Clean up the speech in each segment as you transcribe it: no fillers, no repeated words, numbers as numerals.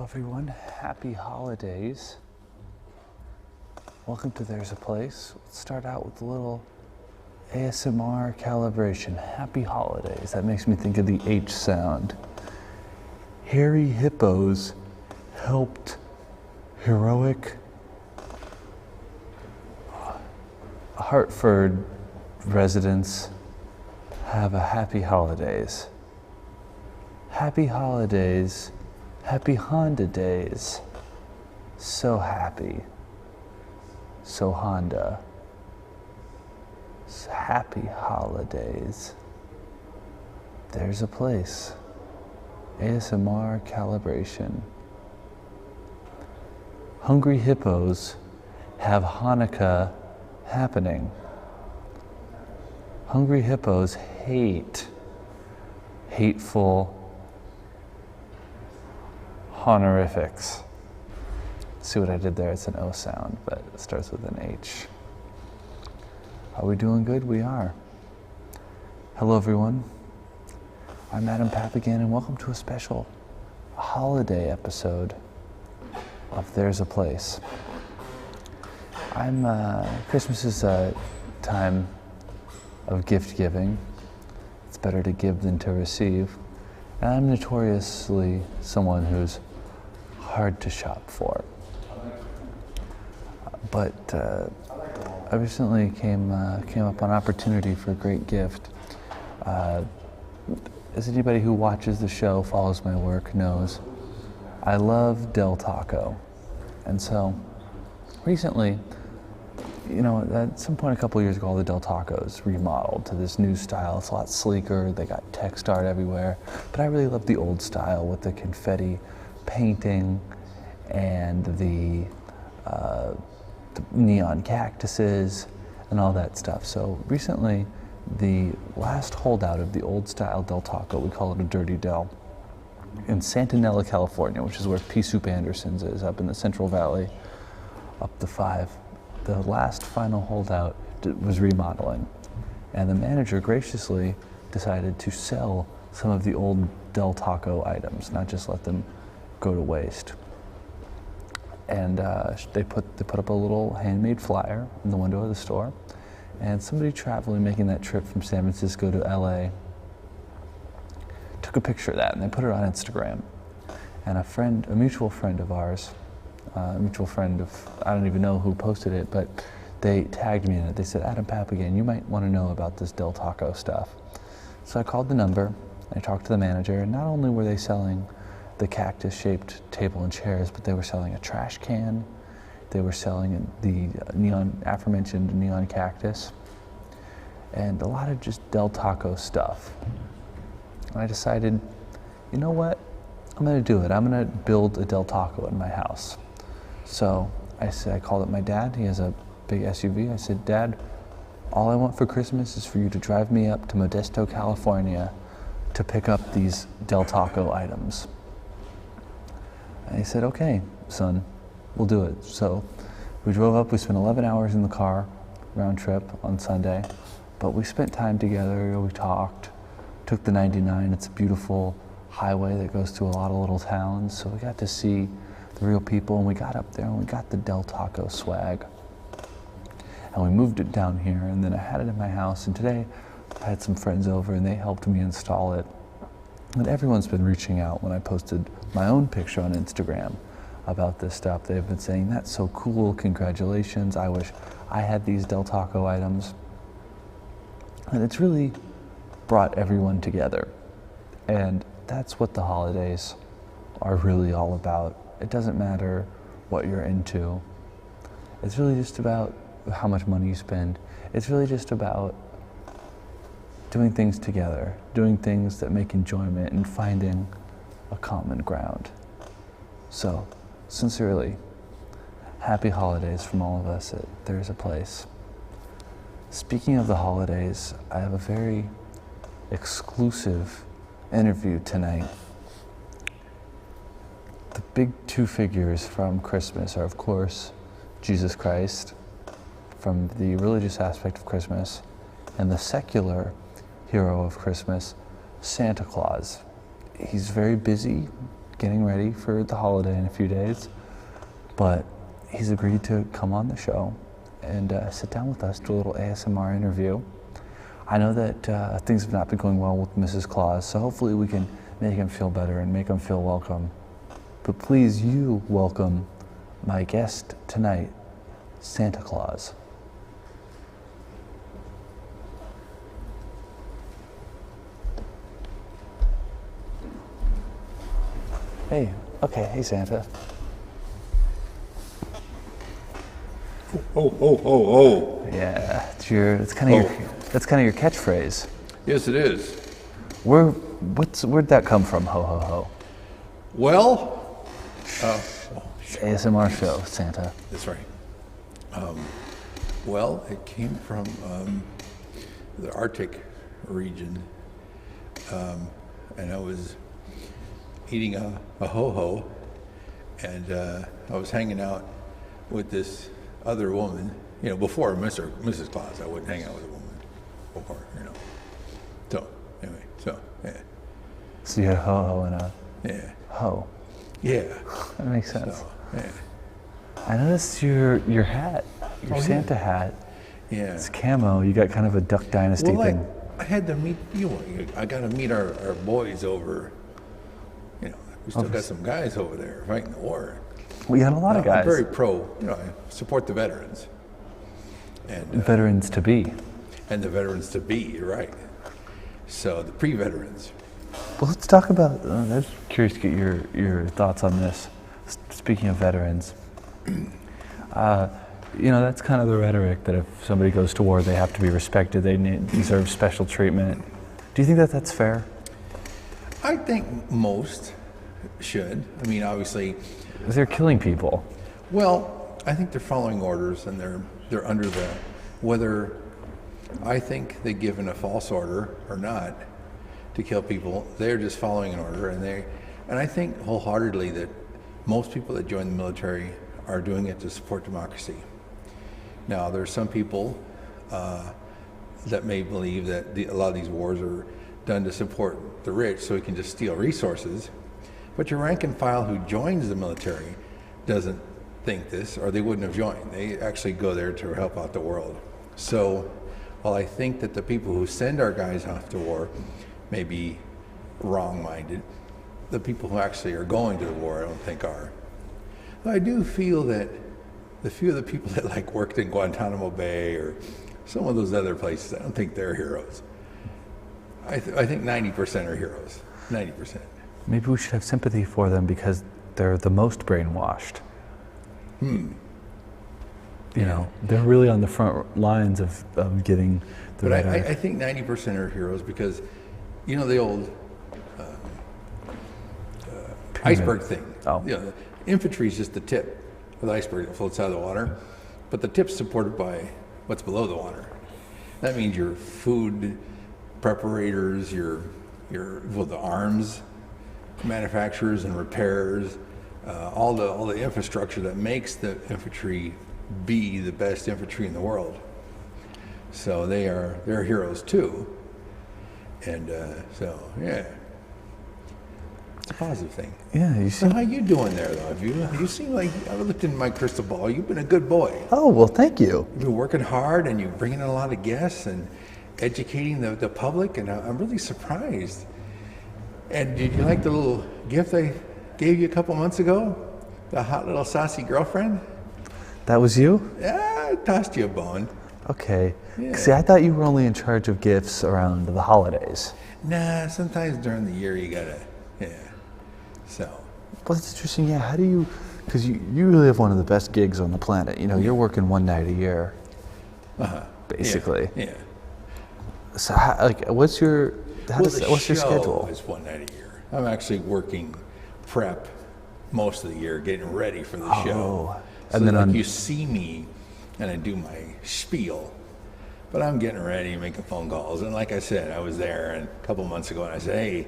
everyone, happy holidays. Welcome to There's a Place. Let's start out with a little ASMR calibration. Happy holidays. That makes me think of the H sound. Hairy hippos helped heroic Hartford residents have a happy holidays. Happy holidays. Happy Honda days. So happy. So Honda. Happy holidays. There's a place. ASMR calibration. Hungry hippos have Hanukkah happening. Hungry hippos hate hateful honorifics. See what I did there? It's an O sound, but it starts with an H. Are we doing good? We are. Hello, everyone. I'm Papagan, and welcome to a special holiday episode of There's a Place. Christmas is a time of gift giving. It's better to give than to receive. And I'm notoriously someone who's hard to shop for. But I recently came up on an opportunity for a great gift. As anybody who watches the show, follows my work, knows, I love Del Taco. And so recently, at some point a couple years ago, all the Del Tacos remodeled to this new style. It's a lot sleeker. They got text art everywhere. But I really love the old style with the confetti painting and the neon cactuses and all that stuff. So recently, the last holdout of the old style Del Taco, we call it a Dirty Del, in Santanella, California, which is where Pea Soup Anderson's is, up in the Central Valley, up the 5. The last final holdout was remodeling, and the manager graciously decided to sell some of the old Del Taco items, not just let them go to waste. And they put up a little handmade flyer in the window of the store, and somebody traveling, making that trip from San Francisco to LA, took a picture of that, and they put it on Instagram. And a mutual friend of ours, I don't even know who posted it, but they tagged me in it. They said, Papagan, you might want to know about this Del Taco stuff. So I called the number, I talked to the manager, and not only were they selling the cactus-shaped table and chairs, but they were selling a trash can, they were selling the aforementioned neon cactus, and a lot of just Del Taco stuff. And I decided, you know what? I'm going to do it. I'm going to build a Del Taco in my house. So I called up my dad. He has a big SUV. I said, Dad, all I want for Christmas is for you to drive me up to Modesto, California to pick up these Del Taco items. And he said, okay, son, we'll do it. So we drove up. We spent 11 hours in the car, round trip on Sunday. But we spent time together. We talked, took the 99. It's a beautiful highway that goes through a lot of little towns. So we got to see the real people, and we got up there and we got the Del Taco swag. And we moved it down here, and then I had it in my house, and today I had some friends over and they helped me install it. And everyone's been reaching out when I posted my own picture on Instagram about this stuff. They've been saying, that's so cool, congratulations, I wish I had these Del Taco items. And it's really brought everyone together. And that's what the holidays are really all about. It doesn't matter what you're into. It's really just about how much money you spend. It's really just about doing things together, doing things that make enjoyment, and finding a common ground. So, sincerely, happy holidays from all of us at There's a Place. Speaking of the holidays, I have a very exclusive interview tonight. The big two figures from Christmas are, of course, Jesus Christ, from the religious aspect of Christmas, and the secular hero of Christmas, Santa Claus. He's very busy getting ready for the holiday in a few days, but he's agreed to come on the show and sit down with us, do a little ASMR interview. I know that things have not been going well with Mrs. Claus, so hopefully we can make him feel better and make him feel welcome. But please, you welcome my guest tonight, Santa Claus. Hey, okay, hey Santa. Oh. Yeah, it's kind of your catchphrase. Yes, it is. Where'd that come from? Ho ho ho. Well, It's ASMR show, Santa. that's right. Well, it came from the Arctic region, and I was eating a ho-ho, and I was hanging out with this other woman, before Mrs. Claus. I wouldn't hang out with a woman before, So, anyway, yeah. So you had a ho ho and a Yeah. ho. Yeah. That makes sense. So, yeah. I noticed your hat, your Santa hat. Yeah. It's camo. You got kind of a Duck Dynasty Well, thing. I had to meet you. I got to meet our boys over. We still got some guys over there fighting the war. We got a lot of guys. I'm very pro. I support the veterans. And Veterans to be. And the veterans to be. You're right. So the pre-veterans. Well, let's talk about. I was curious to get your thoughts on this. Speaking of veterans, that's kind of the rhetoric that if somebody goes to war, they have to be respected. They deserve special treatment. Do you think that that's fair? I think most should. I mean, obviously. They're killing people. Well, I think they're following orders, and they're under whether I think they're given a false order or not to kill people. They're just following an order, and I think wholeheartedly that most people that join the military are doing it to support democracy. Now, there are some people that may believe that a lot of these wars are done to support the rich so he can just steal resources. But your rank and file who joins the military doesn't think this, or they wouldn't have joined. They actually go there to help out the world. So while I think that the people who send our guys off to war may be wrong-minded, the people who actually are going to the war I don't think are. But I do feel that the few of the people that worked in Guantanamo Bay or some of those other places, I don't think they're heroes. I think 90% are heroes, 90%. Maybe we should have sympathy for them because they're the most brainwashed. They're really on the front lines of getting the But right. I think 90% are heroes because, the old iceberg thing. Oh. Infantry is just the tip of the iceberg that floats out of the water, but the tip's supported by what's below the water. That means your food preparators, the arms manufacturers and repairers, all the infrastructure that makes the infantry be the best infantry in the world. So they're heroes too, and yeah, it's a positive thing. Yeah, you see. So how you doing there though? You seem like I looked in my crystal ball. You've been a good boy. Oh well, thank you. You've been working hard, and you're bringing in a lot of guests and educating the public, and I'm really surprised. And did you like the little gift I gave you a couple months ago? The hot little saucy girlfriend? That was you? Yeah, I tossed you a bone. Okay. Yeah. See, I thought you were only in charge of gifts around the holidays. Nah, sometimes during the year you gotta, so. Well, that's interesting. Yeah, how do you, because you really have one of the best gigs on the planet. You're working one night a year, basically. Yeah. So, what's your schedule? It's one night a year. I'm actually working prep most of the year, getting ready for the show. So And then you see me, and I do my spiel, but I'm getting ready, making phone calls. And like I said, I was there a couple months ago, and I said, "Hey,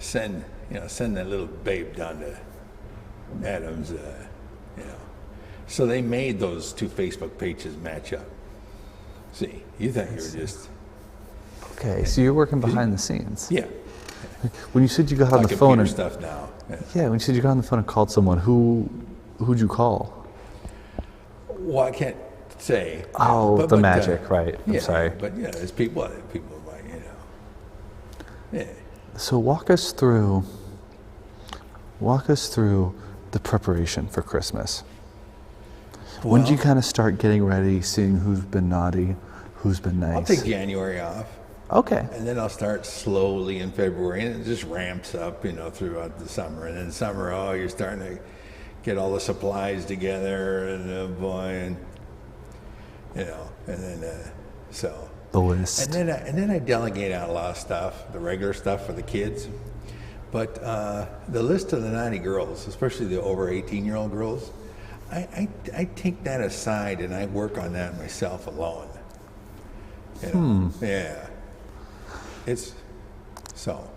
send that little babe down to Adams." So they made those two Facebook pages match up. See, you thought you were just Okay, so you're working behind the scenes. yeah. When you said you got on the computer phone and stuff now. yeah, when you said you got on the phone and called someone, who'd you call? Well, I can't say. Oh, the magic, right? I'm yeah, sorry. But yeah, there's people might, Yeah. So walk us through the preparation for Christmas. When do you kind of start getting ready, seeing who's been naughty, who's been nice? I'll take January off. Okay. And then I'll start slowly in February, and it just ramps up, throughout the summer. And in summer, you're starting to get all the supplies together, and and then so. The list. And then I delegate out a lot of stuff, the regular stuff for the kids. But the list of the naughty girls, especially the over 18-year-old girls, I take that aside and I work on that myself alone. Yeah. It's so.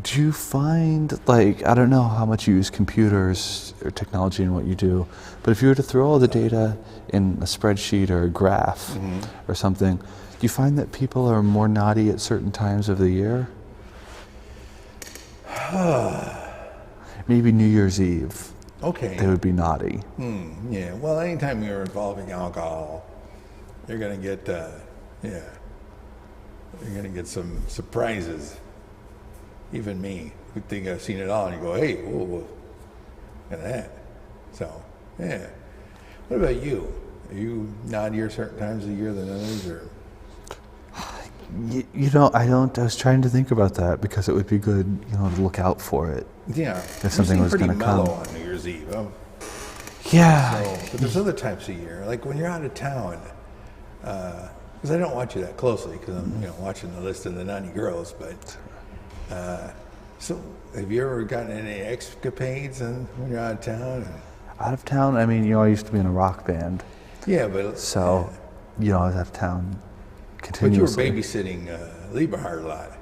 Do you find, like, I don't know how much you use computers or technology in what you do, but if you were to throw all the data in a spreadsheet or a graph or something, do you find that people are more naughty at certain times of the year? Maybe New Year's Eve. Okay. They would be naughty. Yeah. Well, anytime you're involving alcohol, you're gonna get you're gonna get some surprises. Even me, who think I've seen it all, and you go, hey, whoa, look at that. So, yeah. What about you? Are you naughtier certain times of the year than others, or? I don't. I was trying to think about that because it would be good, to look out for it. Yeah. If something was going to come. Pretty mellow on New Year's Eve. Yeah. So, but there's other types of year, like when you're out of town. Because I don't watch you that closely, because I'm, watching the list of the naughty girls. But so, have you ever gotten any escapades when you're out of town? Out of town? I mean, I used to be in a rock band. Yeah, but so, I was out of town continuously. But you were babysitting Lieberhard a lot,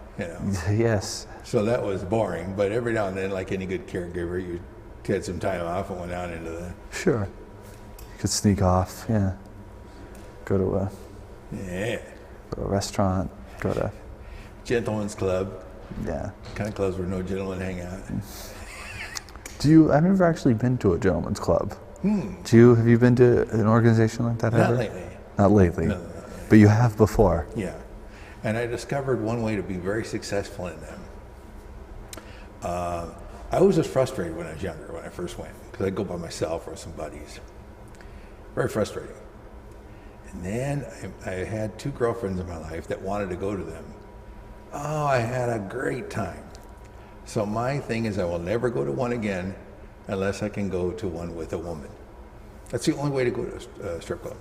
Yes. So that was boring. But every now and then, like any good caregiver, you had some time off and went out into the. Sure. You could sneak off. Yeah. Go to a restaurant. Go to gentleman's club. Yeah. Kind of clubs where no gentlemen hang out. I've never actually been to a gentleman's club. Have you been to an organization like that ever? Not lately. Not lately. No. But you have before. Yeah. And I discovered one way to be very successful in them. I was just frustrated when I was younger, when I first went, because I'd go by myself or some buddies. Very frustrating. And then I had 2 girlfriends in my life that wanted to go to them. Oh, I had a great time. So my thing is I will never go to one again unless I can go to one with a woman. That's the only way to go to a strip club.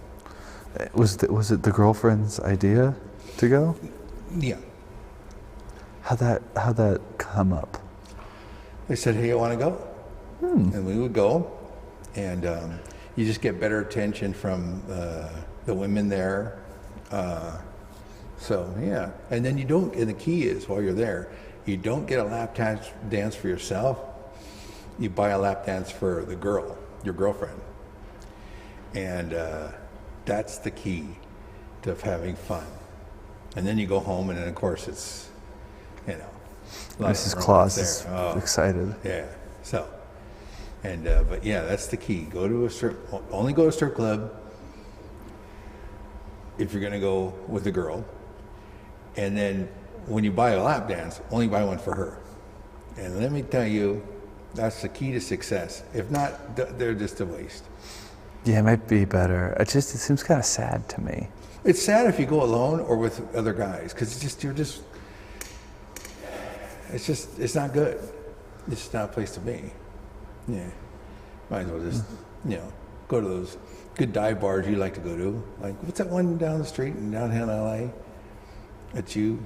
Was it the girlfriend's idea to go? Yeah. How'd that come up? They said, hey, I want to go. And we would go. And you just get better attention from the women there. So, yeah. And then and the key is, while you're there, you don't get a lap dance for yourself. You buy a lap dance for the girl, your girlfriend. And that's the key to having fun. And then you go home, and then, of course, it's, Mrs. Claus is excited. Yeah. So, but yeah, that's the key. Only go to a strip club if you're going to go with a girl. And then when you buy a lap dance, only buy one for her. And let me tell you, that's the key to success. If not, they're just a waste. Yeah, it might be better. It seems kind of sad to me. It's sad if you go alone or with other guys, because it's not good. It's just not a place to be. Yeah. Might as well just, go to those good dive bars you like to go to. Like, what's that one down the street in downtown LA that you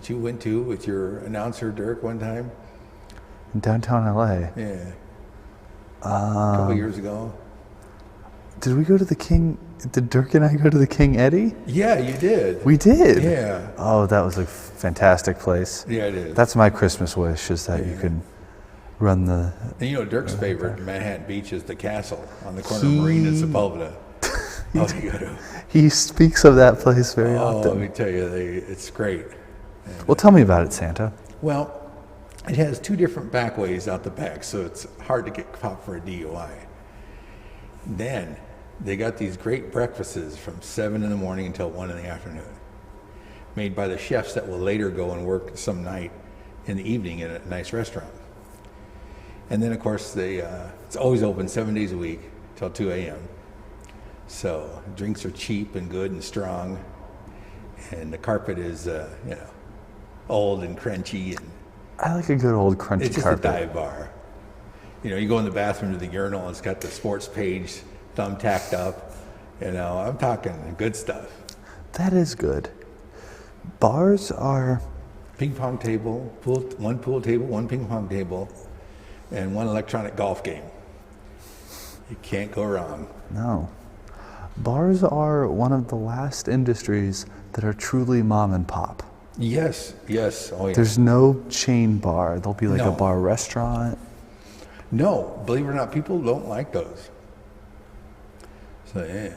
went to with your announcer Dirk one time? In downtown LA? Yeah. A couple years ago. Did we go to the King? Did Dirk and I go to the King Eddie? Yeah, you did. We did? Yeah. Oh, that was a fantastic place. Yeah, it is. That's my Christmas wish, is that you can run the... And Dirk's favorite Manhattan Beach is the Castle on the corner of Marine and Sepulveda. He speaks of that place very often. Let me tell you, it's great. Well, tell me about it, Santa. Well, it has two different back ways out the back, so it's hard to get caught for a DUI. Then they got these great breakfasts from 7 in the morning until 1 in the afternoon, made by the chefs that will later go and work some night in the evening in a nice restaurant. And then, of course, it's always open 7 days a week till 2 a.m. So drinks are cheap and good and strong, and the carpet is, old and crunchy, and I like a good old crunchy it's just carpet. a dive bar. You go in the bathroom to the urinal, it's got the sports page thumbtacked up. I'm talking good stuff. That is good. Bars are... Ping pong table, one pool table, one ping pong table, and one electronic golf game. You can't go wrong. No. Bars are one of the last industries that are truly mom and pop. Yes. Oh, yeah. There's no chain bar. There'll be like No. a bar restaurant. No, believe it or not, people don't like those. So, yeah.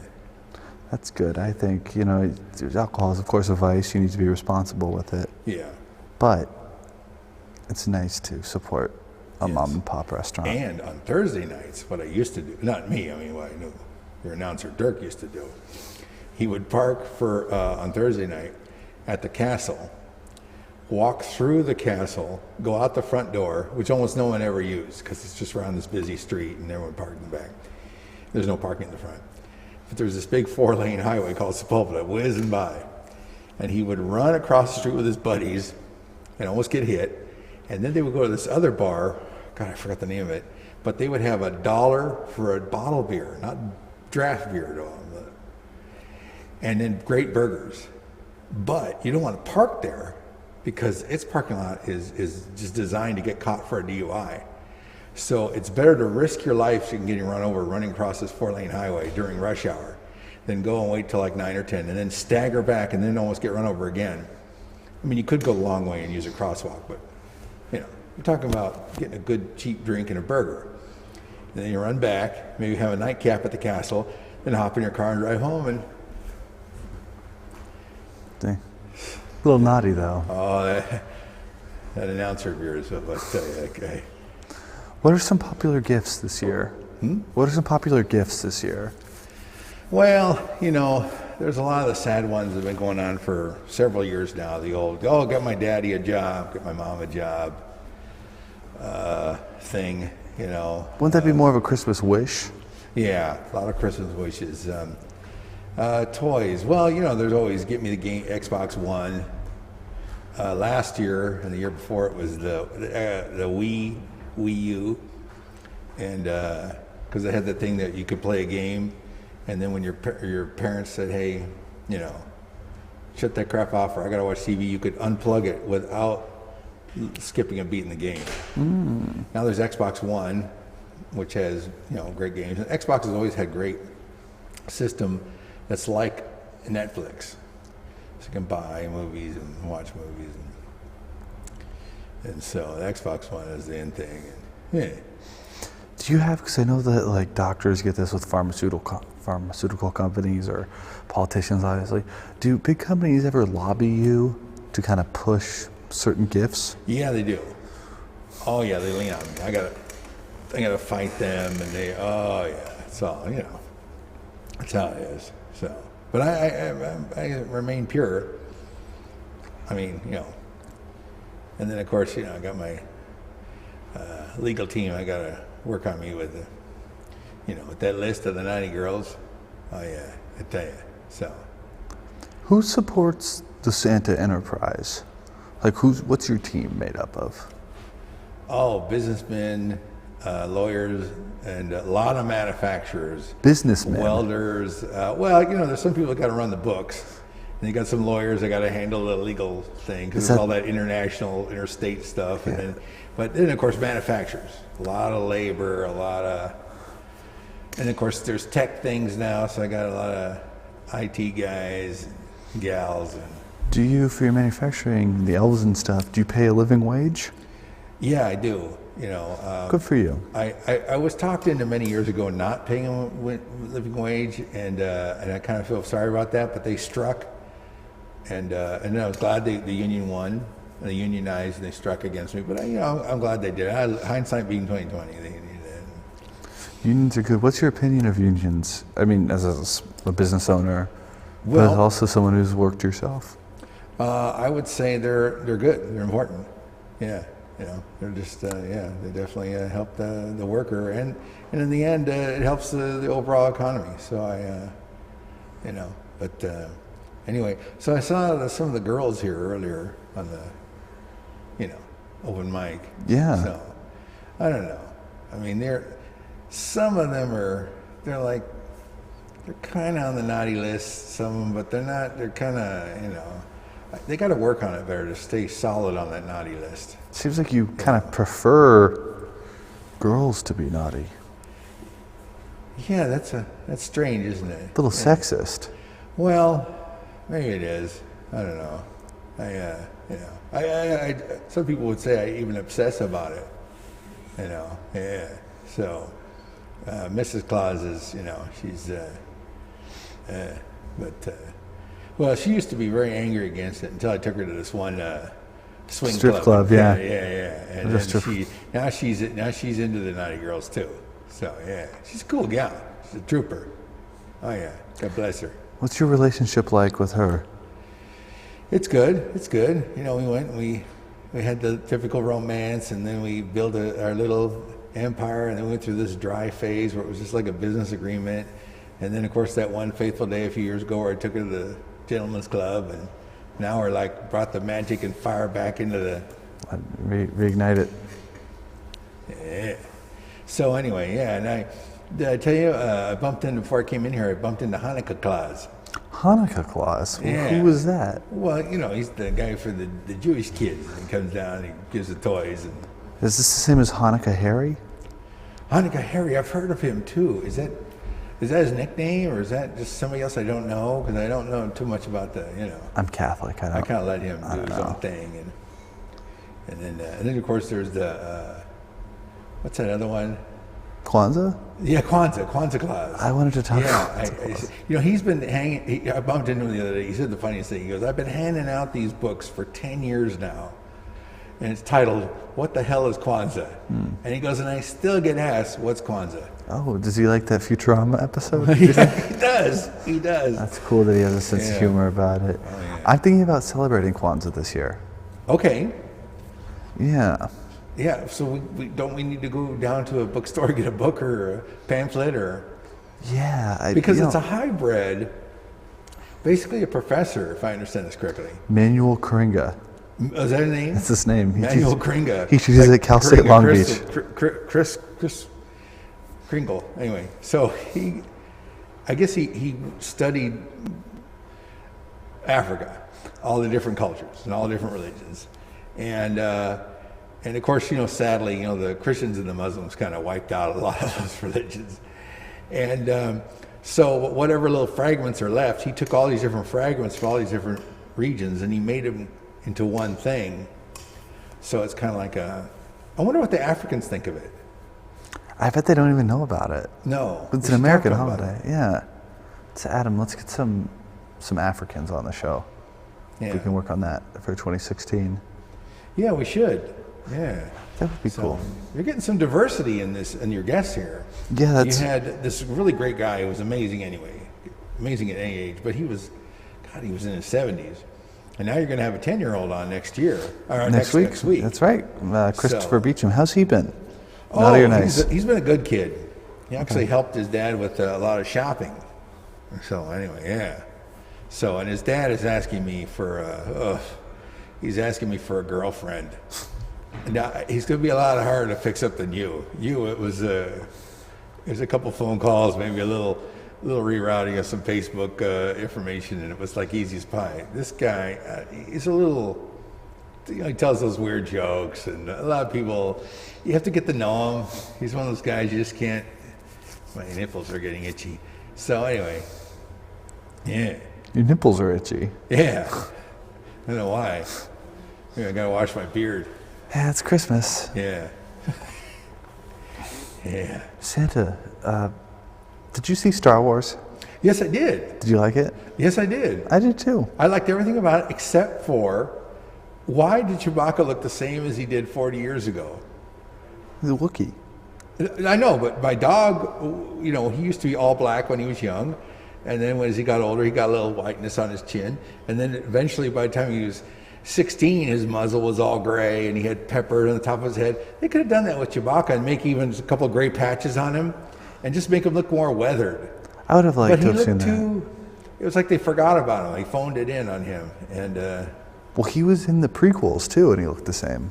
That's good. I think, alcohol is, of course, a vice. You need to be responsible with it. Yeah. But it's nice to support a Yes. mom and pop restaurant. And on Thursday nights, what I used to do, not me, what I knew your announcer Dirk used to do, he would park on Thursday night at the castle, walk through the castle, go out the front door, which almost no one ever used because it's just around this busy street and everyone parked in the back. There's no parking in the front. But there's this big 4-lane highway called Sepulveda whizzing by. And he would run across the street with his buddies and almost get hit. And then they would go to this other bar, God, I forgot the name of it, but they would have $1 for a bottle of beer, not draft beer at all. And then great burgers. But you don't want to park there because its parking lot is just designed to get caught for a DUI. So it's better to risk your life so you can get run over running across this 4-lane highway during rush hour than go and wait till like 9 or 10 and then stagger back and then almost get run over again. You could go the long way and use a crosswalk, but you're talking about getting a good cheap drink and a burger. And then you run back, maybe have a nightcap at the castle, then hop in your car and drive home. And A little naughty, though. oh, that announcer of yours, let's tell you, that guy. What are some popular gifts this year? What are some popular gifts this year? Well, there's a lot of the sad ones that have been going on for several years now. The old, get my daddy a job, get my mom a job thing, Wouldn't that be more of a Christmas wish? Yeah, a lot of Christmas wishes. Toys. Well, there's always get me the game Xbox One. Last year and the year before it was the Wii U, and because they had the thing that you could play a game, and then when your parents said, "Hey, shut that crap off," or "I gotta watch TV," you could unplug it without skipping a beat in the game. Now there's Xbox One, which has great games. And Xbox has always had great system that's like Netflix, so you can buy movies and watch movies, and so the Xbox One is the end thing. And, yeah. Do you have, because I know that like doctors get this with pharmaceutical companies or politicians, obviously. Do big companies ever lobby you to kind of push certain gifts? Yeah, they do. Oh yeah, they lean on me. I gotta fight them, and it's all that's how it is. So, but I remain pure. And then of course I got my legal team. I gotta work on me with with that list of the 90 girls. Oh yeah, I tell you. So, Who supports the Santa enterprise? Like what's your team made up of? oh, businessmen, lawyers, and a lot of manufacturers. Businessmen. Welders. There's some people that got to run the books. And you got some lawyers that got to handle the legal thing because there's all that interstate stuff. Yeah. But then, of course, manufacturers. A lot of labor, and of course, there's tech things now. So I got a lot of IT guys, gals. Do you, for your manufacturing, the elves and stuff, do you pay a living wage? Yeah, I do. Good for you. I was talked into many years ago not paying them living wage, and I kind of feel sorry about that. But they struck, and then I was glad the union won. They unionized and they struck against me, but I'm glad they did. Hindsight being 2020, they did. Unions are good. What's your opinion of unions? I mean, as a business owner, but also someone who's worked yourself. I would say they're good. They're important. Yeah, they're just they definitely help the worker, and in the end, it helps the overall economy. So anyway, so I saw some of the girls here earlier on the open mic. Yeah. So I don't know. I mean, some of them they're kind of on the naughty list. Some of them, but they're not. They're kind of they got to work on it better to stay solid on that naughty list. Seems like you kind of prefer girls to be naughty. Yeah, that's strange, isn't it? A little sexist. Well, maybe it is. I don't know. I some people would say I even obsess about it. Yeah. So, Mrs. Claus is, she's, well, she used to be very angry against it until I took her to this one swing strip club. Yeah. And then now she's into the naughty girls too. So yeah, she's a cool gal. She's a trooper. Oh yeah, God bless her. What's your relationship like with her? It's good. We went and we had the typical romance, and then we built our little empire, and then we went through this dry phase where it was just like a business agreement. And then, of course, that one fateful day a few years ago where I took her to the gentleman's club, and now we're brought the magic and fire back into the... Reignite it. Yeah. So anyway, and did I tell you, before I came in here, I bumped into Hanukkah Claus. Hanukkah Claus? Yeah. Who was that? Well, he's the guy for the Jewish kids. He comes down, he gives the toys. And Is this the same as Hanukkah Harry? Hanukkah Harry, I've heard of him too. Is that his nickname, or is that just somebody else I don't know? Because I don't know too much about I'm Catholic. I kind of let him do his own thing, and then of course there's the what's that other one? Kwanzaa? Yeah, Kwanzaa Claus. I wanted to talk about Kwanzaa. He's been hanging. I bumped into him the other day. He said the funniest thing. He goes, "I've been handing out these books for 10 years now, and it's titled, 'What the hell is Kwanzaa?'" And he goes, "And I still get asked, 'What's Kwanzaa?'" Oh, does he like that Futurama episode? Yeah, he does. That's cool that he has a sense of humor about it. Oh, yeah. I'm thinking about celebrating Kwanzaa this year. Okay. Yeah. Yeah, so we need to go down to a bookstore, get a book or a pamphlet, or... Yeah. Because it's a hybrid, basically a professor, if I understand this correctly. Manuel Kringa. Is that his name? That's his name. Manuel Kringa. He teaches at Cal State Long Beach. Chris Kringle. Anyway, so I guess he studied Africa, all the different cultures and all the different religions. And of course, sadly, the Christians and the Muslims kind of wiped out a lot of those religions. And so whatever little fragments are left, he took all these different fragments from all these different regions and he made them into one thing. So it's kind of like I wonder what the Africans think of it. I bet they don't even know about it. No. It's an American holiday. Yeah. So Adam, let's get some Africans on the show. Yeah. We can work on that for 2016. Yeah, we should. Yeah. That would be cool. You're getting some diversity in your guests here. Yeah, You had this really great guy who was amazing anyway. Amazing at any age, but he was in his 70s. And now you're going to have a 10-year-old on next year. Or next week. That's right. Christopher Beecham. How's he been? Naughty or nice? He's been a good kid. He actually helped his dad with a lot of shopping. So anyway, yeah. So, and his dad is asking me for a girlfriend. Now, he's going to be a lot harder to fix up than you. It was there's a couple phone calls, maybe a little rerouting of some Facebook information, and it was like easy as pie. This guy, he's a little, he tells those weird jokes, and a lot of people, you have to get to know him. He's one of those guys you just can't, my nipples are getting itchy. So anyway, yeah. Your nipples are itchy. Yeah. I don't know why. I got to wash my beard. Yeah, it's Christmas. Yeah. Yeah. Santa, did you see Star Wars? Yes, I did. Did you like it? Yes, I did. I did too. I liked everything about it except for why did Chewbacca look the same as he did 40 years ago? The Wookiee. I know, but my dog, you know, he used to be all black when he was young. And then as he got older, he got a little whiteness on his chin. And then eventually, by the time he was 16, his muzzle was all gray and he had pepper on the top of his head. They could have done that with Chewbacca and make even a couple of gray patches on him and just make him look more weathered. I would have liked But to he have seen looked that. too, it was like they forgot about him. They phoned it in on him. And Well, he was in the prequels too, and he looked the same.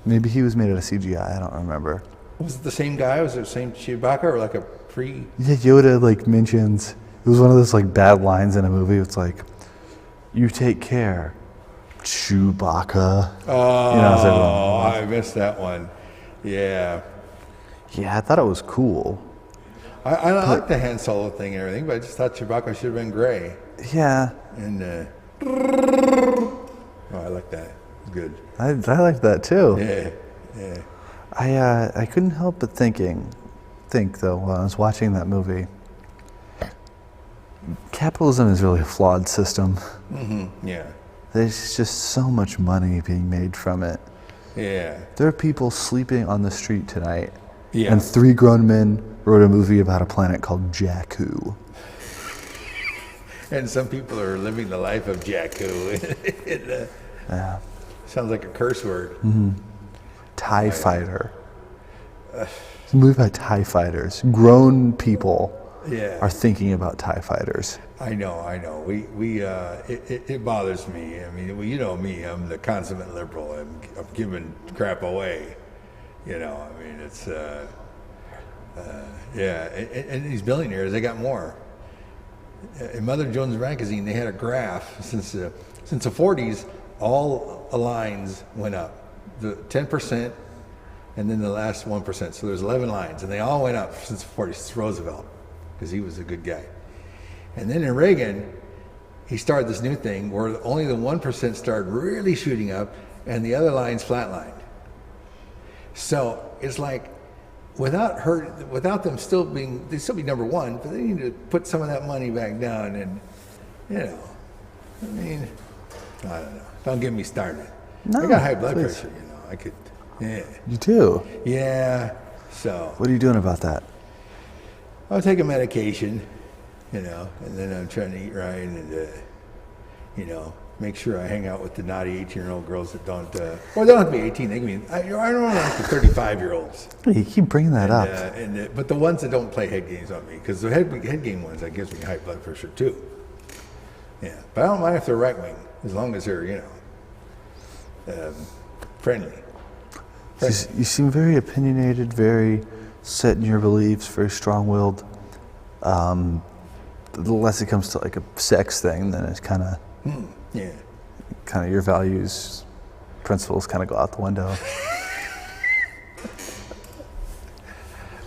Maybe he was made out of CGI. I don't remember. was it the same guy? Was it the same Chewbacca or like a pre? Yeah, Yoda like mentions it was one of those like bad lines in a movie. It's like, "You take care, Chewbacca." Oh, You know, it's everyone- I missed that one. Yeah. Yeah, I thought it was cool. I like the Han Solo thing and everything, but I just thought Chewbacca should have been gray. Yeah, And, oh, I like that. It's good. I liked that too. Yeah, yeah. I couldn't help but think though while I was watching that movie. Capitalism is really a flawed system. Yeah, There's just so much money being made from it. yeah. There are people sleeping on the street tonight, Yeah. and 3 grown men wrote a movie about a planet called Jakku. And some people are living the life of Jakku. Yeah. Sounds like a curse word. TIE Fighter. It's a movie about TIE fighters. Grown people Yeah. are thinking about TIE fighters. I know. It bothers me. I mean, well, you know me. I'm the consummate liberal. I'm giving crap away. You know, I mean, it's yeah. And these billionaires, they got more. In Mother Jones magazine, they had a graph since the 40s. All lines went up, the 10%, and then the last 1%. So there's 11 lines, and they all went up since the 40s. Since Roosevelt, because he was a good guy. And then in Reagan, he started this new thing where only the 1% started really shooting up, and the other lines flatlined. So it's like, without them still being, they'd still be number one, but they need to put some of that money back down, and you know, I mean, I don't know. Don't get me started. No, I got high blood please. pressure, you know. I could, yeah, You do? yeah. So What are you doing about that? I'll take a medication, you know, and then I'm trying to eat right and, you know, make sure I hang out with the naughty 18-year-old girls that don't, well, they don't have to be 18. They can be, I don't like the 35-year-olds. You keep bringing that up. But the ones that don't play head games on me, because the head game ones, that gives me high blood pressure too. Yeah, but I don't mind if they're right wing, as long as they're, you know, friendly. You seem very opinionated, very set in your beliefs, very strong-willed. The less it comes to like a sex thing, then it's kind of Yeah. your values, principles kind of go out the window.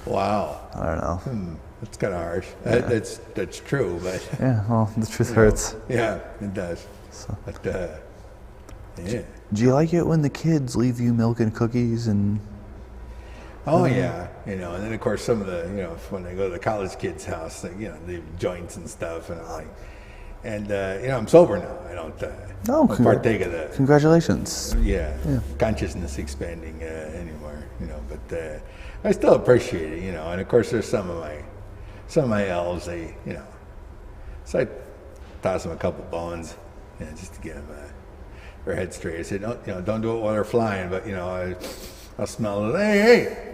Wow. I don't know. That's kind of harsh. That's true, but Yeah, well, the truth hurts. yeah, it does. So. But yeah. Do you like it when the kids leave you milk and cookies and? Oh yeah, you know, and then of course some of the, you know, when they go to the college kids' house, they, you know, they have joints and stuff, and I'm like, and you know, I'm sober now. I don't partake of the Congratulations. consciousness expanding anymore, you know. But I still appreciate it, you know. And of course, there's some of my elves, they, you know, so I toss them a couple bones, you know, just to get them their head straight. I said, don't do it while they're flying, but you know, I'll smell it. Hey.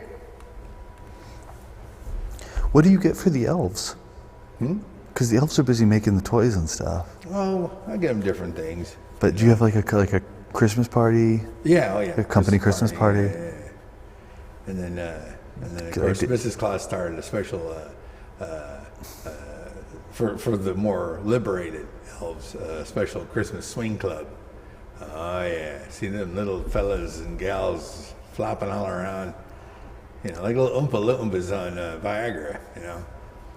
What do you get for the elves? Because the elves are busy making the toys and stuff. Oh, I get them different things. But do you have like a Christmas party? Yeah, oh yeah. A company Christmas party? Yeah. And then of course, Mrs. Claus started a special for the more liberated elves, special Christmas swing club. Oh yeah, see them little fellas and gals flopping all around, you know, like little Oompa Loompas on Viagra, you know.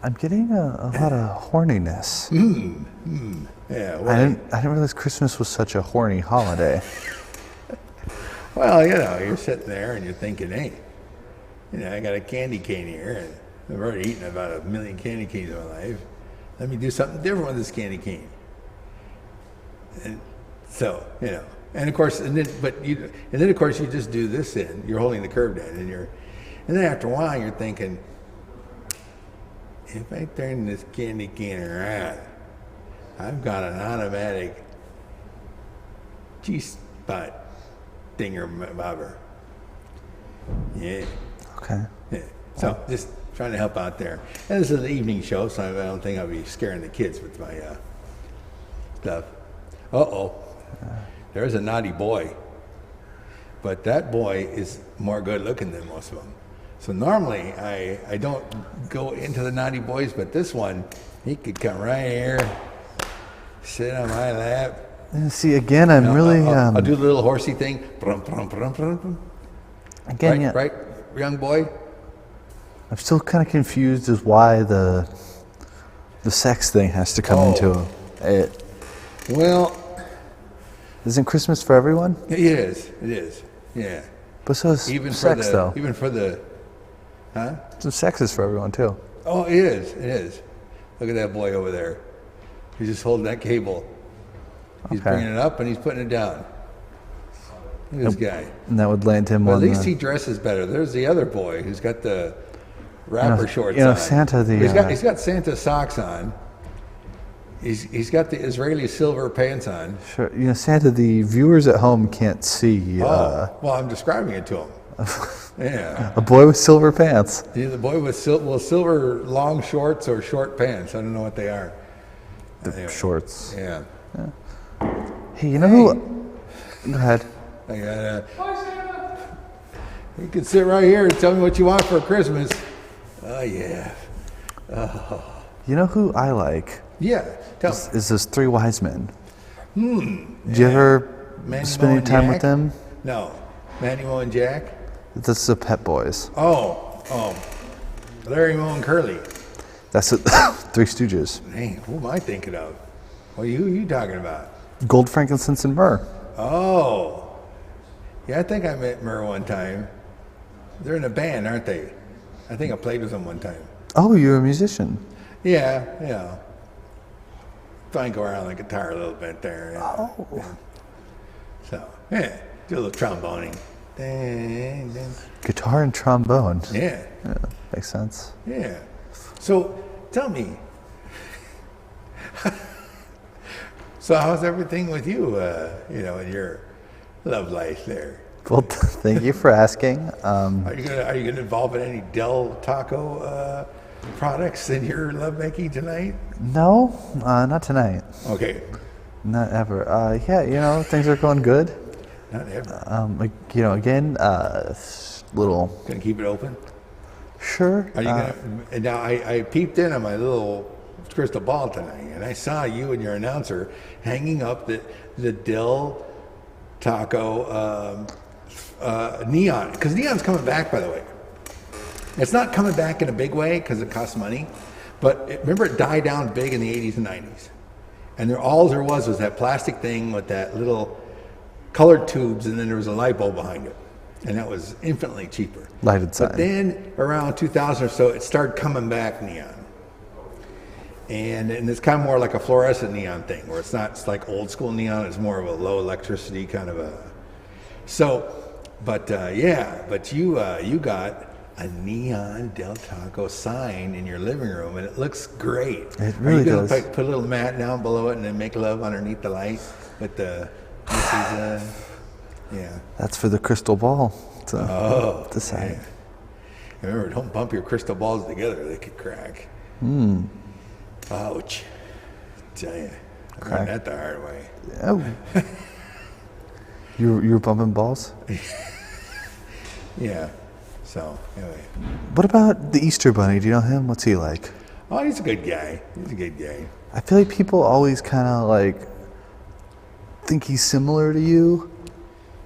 I'm getting a lot of horniness. Yeah. Well, I didn't realize Christmas was such a horny holiday. well, you know, you're sitting there and you're thinking, hey, you know, I got a candy cane here, and I've already eaten about 1 million candy canes in my life. Let me do something different with this candy cane. And so, and of course, and then of course you just do this end. You're holding the curved end, and then after a while you're thinking, if I turn this candy cane around, I've got an automatic G-spot dinger bobber. Yeah. Okay. Yeah. So just trying to help out there. And this is an evening show, so I don't think I'll be scaring the kids with my stuff. Uh-oh. There's a naughty boy. But that boy is more good looking than most of them. So normally I don't go into the naughty boys, but this one, he could come right here, sit on my lap. See, again, I'm really... I'll do the little horsey thing. Brum, brum, brum, brum, brum. Again, right, yeah. Right, young boy? I'm still kind of confused as why the sex thing has to come into it. Well... Isn't Christmas for everyone? It is, yeah. But so is even sex, though. Even for the... Huh? So sex is for everyone, too. Oh, it is. Look at that boy over there. He's just holding that cable. He's bringing it up and he's putting it down. Look at this guy. And that would land him But on at least he dresses better. There's the other boy who's got the rapper shorts on. Santa, He's got Santa socks on. He's got the Israeli silver pants on. Sure. Santa, the viewers at home can't see. Well, I'm describing it to them. Yeah. A boy with silver pants. Yeah, the boy with silver long shorts or short pants. I don't know what they are. The shorts. Yeah. Hey, you know who? Go ahead. I got you can sit right here and tell me what you want for Christmas. Oh, yeah. Oh. You know who I like? Yeah. Tell me. Is those three wise men. Did you ever spend any time with them? No. Manny, Mo, and Jack? This is the Pet Boys. Oh. Larry, Mo, and Curly. That's it. Three Stooges. Hey, who am I thinking of? Who are you talking about? Gold, frankincense, and myrrh. Oh. Yeah, I think I met Myrrh one time. They're in a band, aren't they? I think I played with them one time. Oh, you're a musician. Yeah. Flank around the guitar a little bit there. Oh. Yeah. So, yeah, do a little tromboning. Dang. Guitar and trombone. Yeah. Makes sense. Yeah. So, tell me. So, how's everything with you, in your love life there? Well, thank you for asking. Are you gonna involve in any Del Taco products in your lovemaking tonight? No, not tonight. Okay. Not ever. Yeah, things are going good. Not ever. Again, little. Gonna keep it open? Sure. Are you gonna? And now I peeped in on my little crystal ball tonight, and I saw you and your announcer hanging up the Del Taco neon, because neon's coming back, by the way. It's not coming back in a big way because it costs money, but remember it died down big in the 80s and 90s, and all there was that plastic thing with that little colored tubes, and then there was a light bulb behind it, and that was infinitely cheaper. Lighted sign. But then around 2000 or so, it started coming back neon. And it's kind of more like a fluorescent neon thing, where it's like old school neon. It's more of a low electricity kind of a. So, but you got a neon Del Taco sign in your living room, and it looks great. It really does. Are you gonna put a little mat down below it and then make love underneath the light with the? Yeah. That's for the crystal ball. The sign. Yeah. Remember, don't bump your crystal balls together; they could crack. Ouch. Tell you, I learned that the hard way. Oh. You were bumping balls? Yeah. So, anyway. What about the Easter Bunny? Do you know him? What's he like? Oh, he's a good guy. I feel like people always kind of think he's similar to you,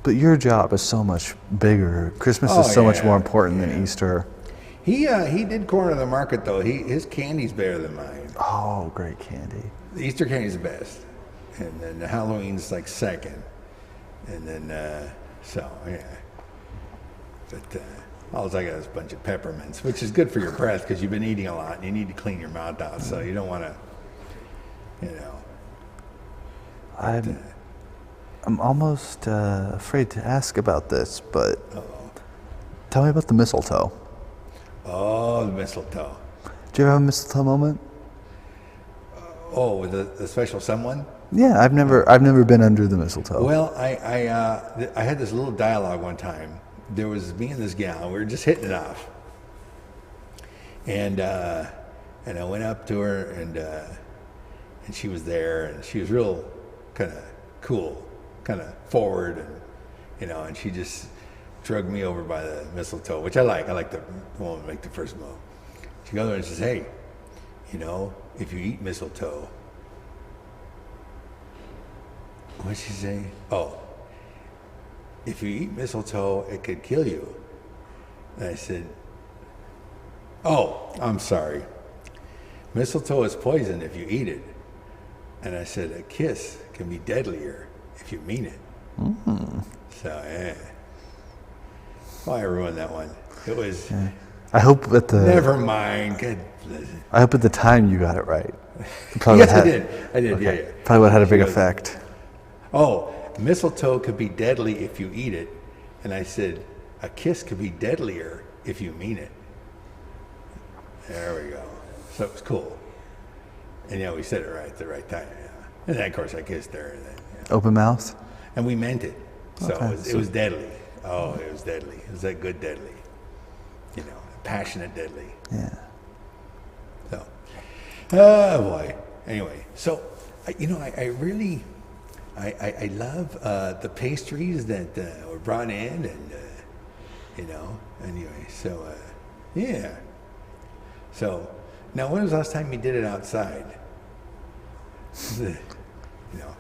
but your job is so much bigger. Christmas is so much more important than Easter. He did corner the market, though. His candy's better than mine. Oh, great candy. The Easter candy's the best. And then the Halloween's second. And then, so, yeah. But, all I got is a bunch of peppermints, which is good for your breath because you've been eating a lot and you need to clean your mouth out. So you don't want to, you know. I'm almost afraid to ask about this, but tell me about the mistletoe. Oh, the mistletoe. Do you ever have a mistletoe moment? Oh, with the special someone? Yeah, I've never been under the mistletoe. Well, I had this little dialogue one time. There was me and this gal. We were just hitting it off, and I went up to her, and she was there, and she was real kind of cool, kind of forward, and you know, and she just drugged me over by the mistletoe, which I like. I like the woman to make the first move. She goes over and says, "Hey, you know, if you eat mistletoe," what'd she say? Oh, if you eat mistletoe, it could kill you. And I said, oh, I'm sorry. Mistletoe is poison if you eat it. And I said, a kiss can be deadlier if you mean it. Mm. So, yeah. Well, I ruined that one. It was... Yeah. I hope at the... Never mind. God bless it. I hope at the time you got it right. Yes, I did. I did, okay. yeah. Probably would have had a big effect. Oh, mistletoe could be deadly if you eat it. And I said, a kiss could be deadlier if you mean it. There we go. So it was cool. And yeah, we said it right at the right time. Yeah. And then, of course, I kissed her. And then, yeah. Open mouth? And we meant it. So okay. it was deadly. Oh, it was deadly. It was that good deadly. You know, passionate deadly. Yeah. So, oh boy. Anyway, so, you know, I really... I love the pastries that were brought in, and you know. Anyway, so yeah. So now, when was the last time you did it outside? You know.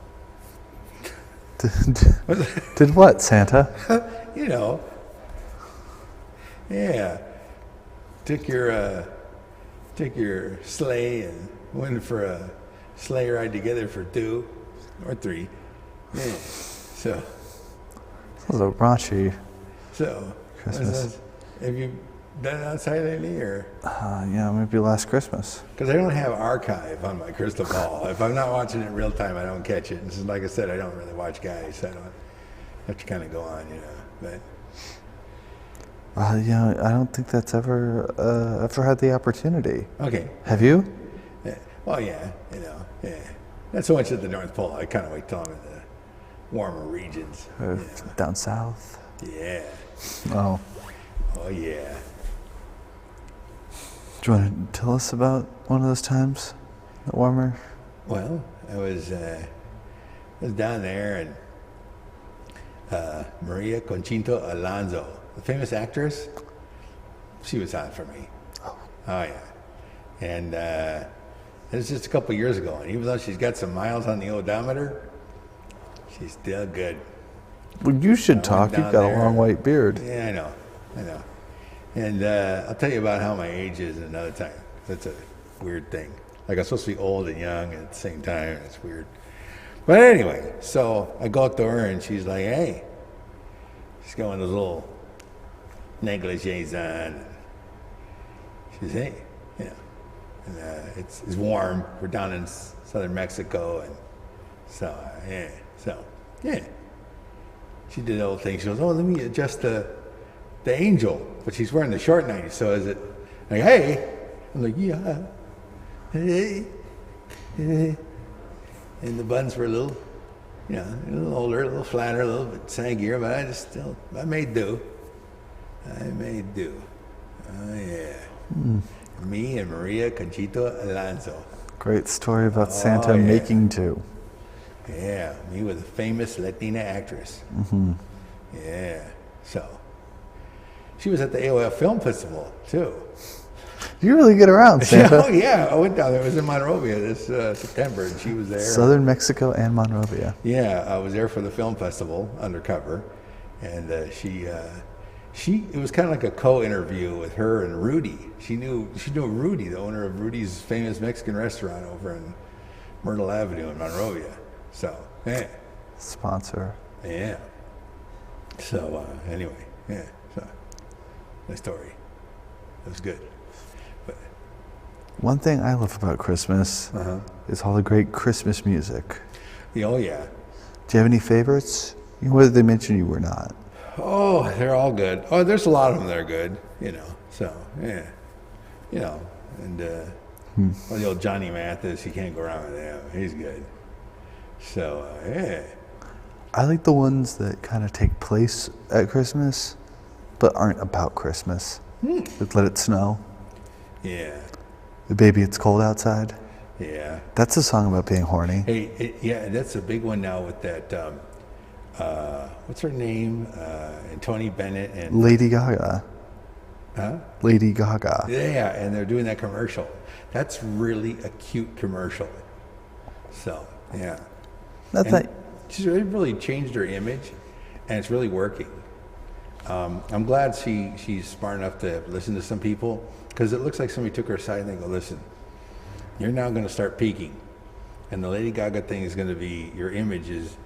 Did what, Santa? You know. Yeah. Took your sleigh and went for a sleigh ride together for 2 or 3. Yeah. So. This was a raunchy. So. Christmas. Have you done it outside lately, or? Yeah, maybe last Christmas. Because I don't have archive on my crystal ball. If I'm not watching it in real time, I don't catch it. And so, like I said, I don't really watch guys. So I don't have to kind of go on, you know. But. Yeah, I don't think that's ever had the opportunity. Okay. Have you? Yeah. Well, yeah, you know, yeah. Not so much at the North Pole. I kind of wait till I'm in the warmer regions. You know. Down south? Yeah. Oh. Oh, yeah. Do you want to tell us about one of those times? The warmer? Well, I was down there, and Maria Conchita Alonso, the famous actress, she was on for me. Oh yeah. And it was just a couple years ago, and even though she's got some miles on the odometer, she's still good. Well, you should talk. You've got a long white beard. Yeah, I know. And I'll tell you about how my age is another time. That's a weird thing. Like, I'm supposed to be old and young at the same time. It's weird. But anyway, so I go up to her, and she's like, hey. She's got one of those little negligees on. And she says, hey, you know. And it's warm. We're down in southern Mexico. And so, yeah. She did the whole thing. She goes, oh, let me adjust the angel. But she's wearing the short 90s. So is it like, hey? I'm like, yeah. Hey. And the buns were a little, you know, a little older, a little flatter, a little bit saggier, but I made do. Oh, yeah. Me and Maria Conchita Alonso. Great story about Santa making do. Yeah, me with a famous Latina actress. Mm-hmm. Yeah, so. She was at the AOF Film Festival, too. You really get around, Santa. Oh, yeah, I went down there. It was in Monrovia this September, and she was there. Southern Mexico and Monrovia. Yeah, I was there for the film festival, undercover. And it was kind of like a co-interview with her and Rudy. She knew Rudy, the owner of Rudy's famous Mexican restaurant over in Myrtle Avenue in Monrovia. So, yeah. Sponsor. Yeah. So, anyway, yeah. So. the story. It was good. But, One thing I love about Christmas is all the great Christmas music. oh yeah. Do you have any favorites? Whether they mention you or not. Oh, they're all good. Oh, there's a lot of them that are good, So, yeah. And well, the old Johnny Mathis, you can't go wrong with him. He's good. So, yeah. I like the ones that kind of take place at Christmas, but aren't about Christmas. Like Let It Snow. Yeah. The Baby It's Cold Outside. Yeah. That's a song about being horny. Hey, yeah, that's a big one now with that, what's her name? And Tony Bennett and... Lady Gaga. Huh? Lady Gaga. Yeah, and they're doing that commercial. That's really a cute commercial. So, yeah. That's And not, she's really changed her image, and it's really working. I'm glad she's smart enough to listen to some people, because it looks like somebody took her aside and they go, listen, you're now going to start peaking. And the Lady Gaga thing is going to be, your image is,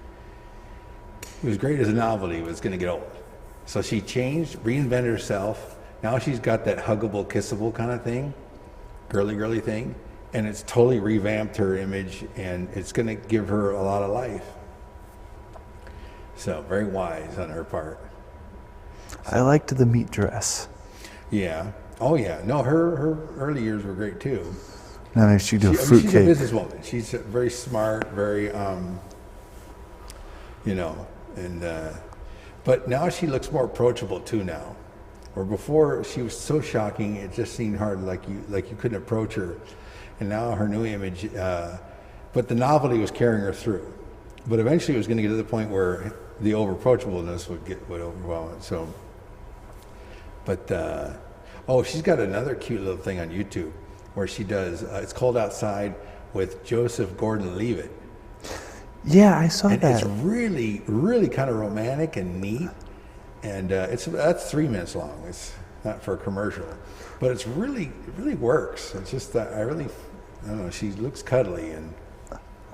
it was great as a novelty, but it's going to get old. So she changed, reinvented herself. Now she's got that huggable, kissable kind of thing, girly thing, and it's totally revamped her image, and it's going to give her a lot of life. So very wise on her part. I liked the meat dress. Yeah. Oh yeah. No, her early years were great too. Now she do a She's a fruitcake. businesswoman. She's very smart, very, and but now she looks more approachable too now. Where before she was so shocking, it just seemed hard, like you couldn't approach her. And now her new image, but the novelty was carrying her through. But eventually it was going to get to the point where the over-approachableness would overwhelm it. So, but she's got another cute little thing on YouTube where she does. It's Cold Outside with Joseph Gordon-Levitt. Yeah, I saw And that. it's really, really kind of romantic and neat. And that's 3 minutes long. It's not for a commercial, but it really works. It's just that I don't know. She looks cuddly and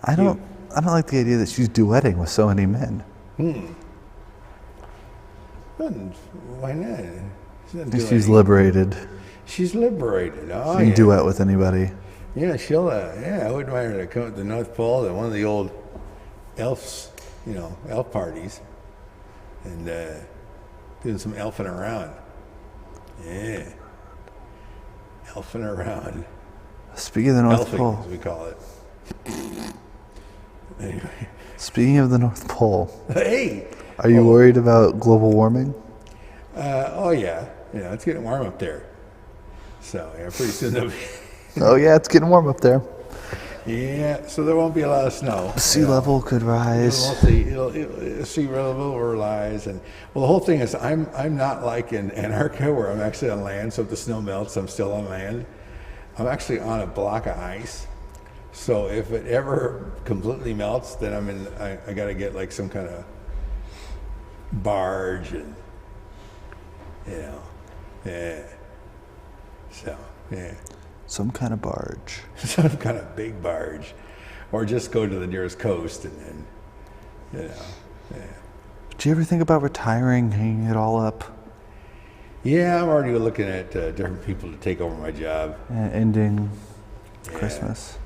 I don't like the idea that she's duetting with so many men. Why not? She's liberated. She's liberated. Oh, She can yeah. duet with anybody. Yeah, she'll. I wouldn't mind her to come to the North Pole to one of the old elves, elf parties, and doing some elfing around. Yeah, elfing around. Speaking of the North Elfing, Pole. as we call it. Anyway. Speaking of the North Pole. Hey. Are you worried about global warming? Oh yeah. It's getting warm up there. So yeah, pretty soon there'll be. Oh yeah, it's getting warm up there. Yeah, so there won't be a lot of snow. Sea level could rise. Sea level will rise, and the whole thing is I'm not like in Antarctica where I'm actually on land. So if the snow melts, I'm still on land. I'm actually on a block of ice. So if it ever completely melts, then I got to get like some kind of barge, and yeah. So yeah. Some kind of barge. Some kind of big barge, or just go to the nearest coast and then, yeah. Do you ever think about retiring, hanging it all up? Yeah, I'm already looking at different people to take over my job. Ending Yeah. Christmas.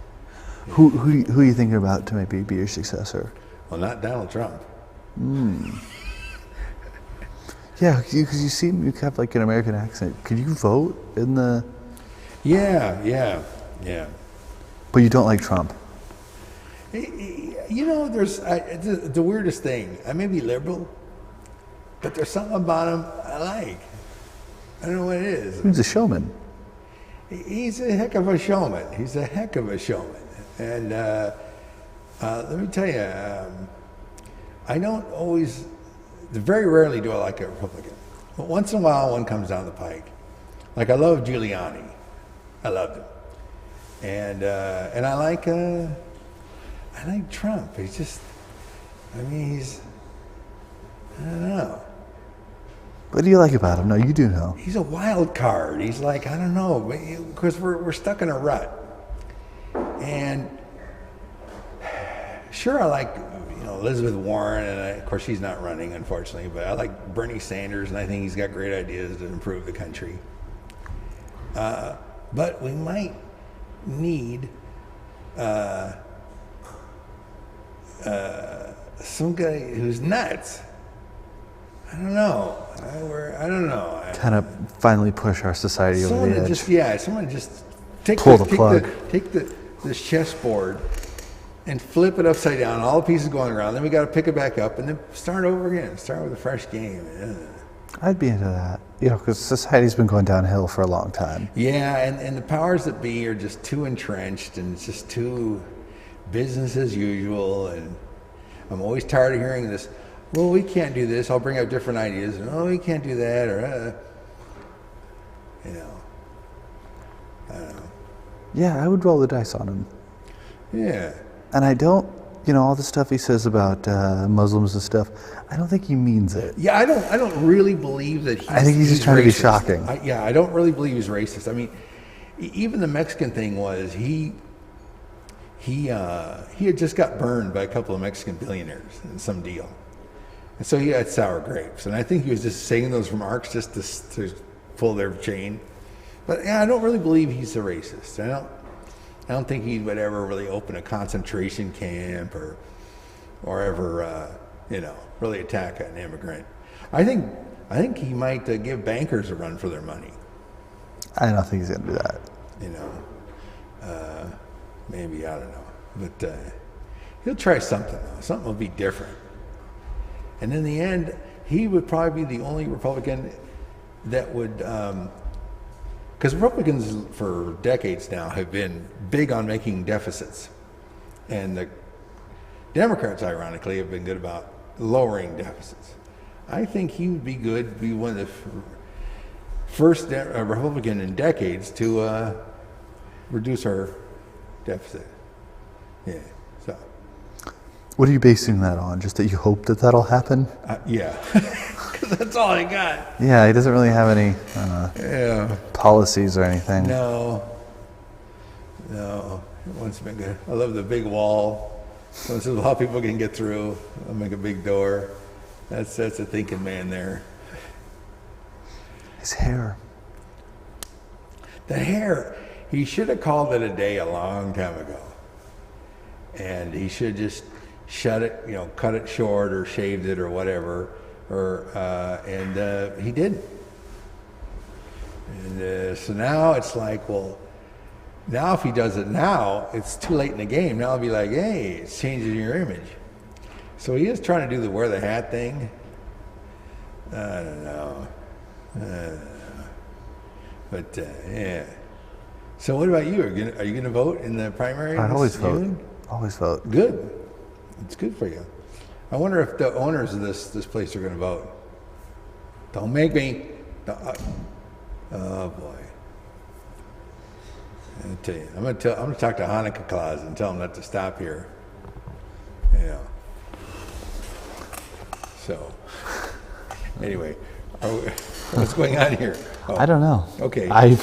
Who are you thinking about to maybe be your successor? Well, not Donald Trump. Yeah, because you seem you have like an American accent. Could you vote in the? Yeah. But you don't like Trump. There's the weirdest thing. I may be liberal, but there's something about him I like. I don't know what it is. He's a showman. He's a heck of a showman. And let me tell you, I don't always, very rarely do I like a Republican. But once in a while, one comes down the pike. Like I love Giuliani. I loved him. And I like Trump. He's just, I don't know. What do you like about him? No, you do know. He's a wild card. He's like, I don't know, because we're stuck in a rut. And sure, I like, Elizabeth Warren, and of course she's not running, unfortunately, but I like Bernie Sanders, and I think he's got great ideas to improve the country. But we might need some guy who's nuts. I don't know. I don't know. Kind of finally push our society over the edge. Someone just take Pull the plug. Take this chessboard and flip it upside down. All the pieces going around. Then we got to pick it back up and then start over again. Start with a fresh game. I'd be into that. Because society's been going downhill for a long time. Yeah, and the powers that be are just too entrenched, and it's just too business as usual. And I'm always tired of hearing this. Well, we can't do this. I'll bring up different ideas. And, we can't do that, or I don't know. Yeah, I would roll the dice on him. Yeah. And I don't, all the stuff he says about Muslims and stuff, I don't think he means it. Yeah, I don't really believe that I think he's just trying to be shocking. I don't really believe he's racist. I mean, even the Mexican thing was he had just got burned by a couple of Mexican billionaires in some deal. And so he had sour grapes. And I think he was just saying those remarks just to pull their chain. But yeah, I don't really believe he's a racist. I don't think he would ever really open a concentration camp or ever, really attack an immigrant. I think he might give bankers a run for their money. I don't think he's going to do that. Maybe, I don't know. But he'll try something, though. Something will be different. And in the end, he would probably be the only Republican that would, because Republicans for decades now have been big on making deficits. And the Democrats, ironically, have been good about lowering deficits. I think he would be good, be one of the first Republican in decades to reduce our deficit. Yeah, so. What are you basing that on? Just that you hope that that'll happen? Yeah, because that's all I got. Yeah, he doesn't really have any policies or anything. No. It's been good. I love the big wall. So this is how people can get through. I'll make a big door. That's a thinking man there. His hair. The hair. He should have called it a day a long time ago. And he should just shut it, cut it short or shaved it or whatever. And he didn't. And so now it's like, well, now if he does it now, it's too late in the game. Now I'll be like, hey, it's changing your image. So he is trying to do the wear the hat thing. I don't know. But yeah. So what about you? Are you going to vote in the primary? I always vote. Always vote. Good. It's good for you. I wonder if the owners of this place are going to vote. Don't make me. Oh boy. I tell you, I'm going to talk to Hanukkah Claus and tell him not to stop here. So, anyway, what's going on here? Oh, I don't know. Okay. I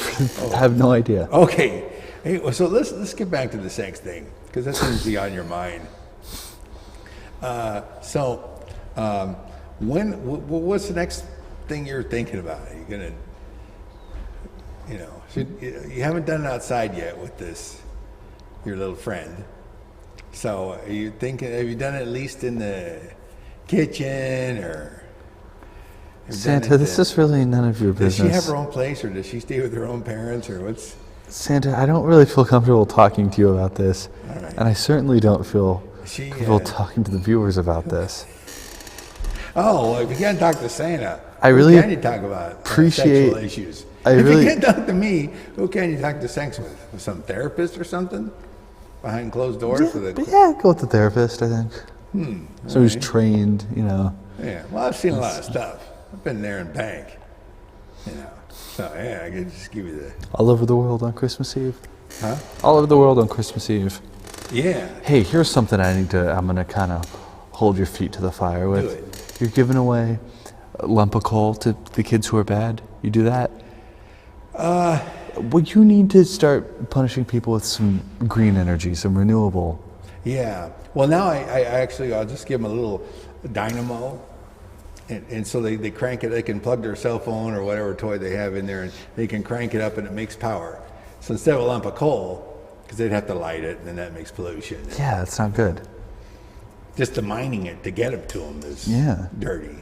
have no idea. Okay. Hey, well, so let's get back to the sex thing because that seems to be on your mind. What's the next thing you're thinking about? Are you gonna, you haven't done it outside yet with your little friend. So are you thinking? Have you done it at least in the kitchen or? Santa, this is really none of your business. Does she have her own place, or does she stay with her own parents, or what's? Santa, I don't really feel comfortable talking to you about this, All right. and I certainly don't feel comfortable talking to the viewers about this. Oh, well, if you can't talk to Santa, who can you talk about sexual issues? If you can't talk to me, who can you talk to sex with? Some therapist or something? Behind closed doors? Yeah, go with the therapist, I think. So who's trained, Yeah, well, I've seen a lot of stuff. I've been there and back, So, yeah, I could just give you the... All over the world on Christmas Eve? Huh? All over the world on Christmas Eve. Yeah. Hey, here's something I'm going to kind of hold your feet to the fire with. Do it. You're giving away a lump of coal to the kids who are bad. You do that? Well, you need to start punishing people with some green energy, some renewable Yeah. Well, now I actually, I'll just give them a little dynamo. And so they crank it, they can plug their cell phone or whatever toy they have in there, and they can crank it up and it makes power. So instead of a lump of coal, because they'd have to light it, and then that makes pollution. Yeah, that's not good. Just the mining it to get it to them is dirty.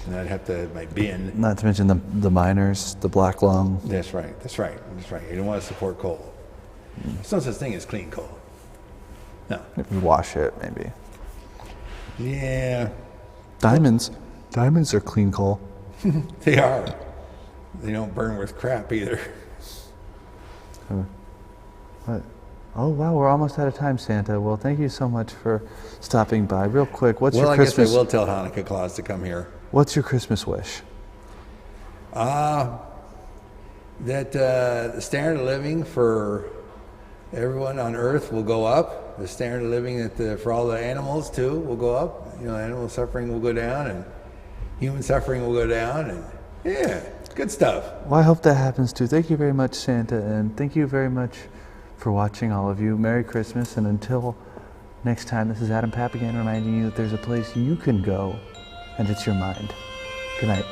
And I'd have to, my bin. Not to mention the miners, the black lung. That's right. You don't want to support coal. There's no such thing as clean coal. No. If you wash it, maybe. Yeah. Diamonds are clean coal. They are. They don't burn with crap either. What? Oh wow, we're almost out of time, Santa. Well, thank you so much for stopping by. Real quick, what's your Christmas? I guess I will tell Hanukkah Claus to come here. What's your Christmas wish? That the standard of living for everyone on Earth will go up. The standard of living for all the animals too will go up. You know, animal suffering will go down, and human suffering will go down, and yeah, good stuff. Well, I hope that happens too. Thank you very much, Santa, and thank you very much for watching, all of you. Merry Christmas, and until next time, this is Adam Papagan reminding you that there's a place you can go, and it's your mind. Good night.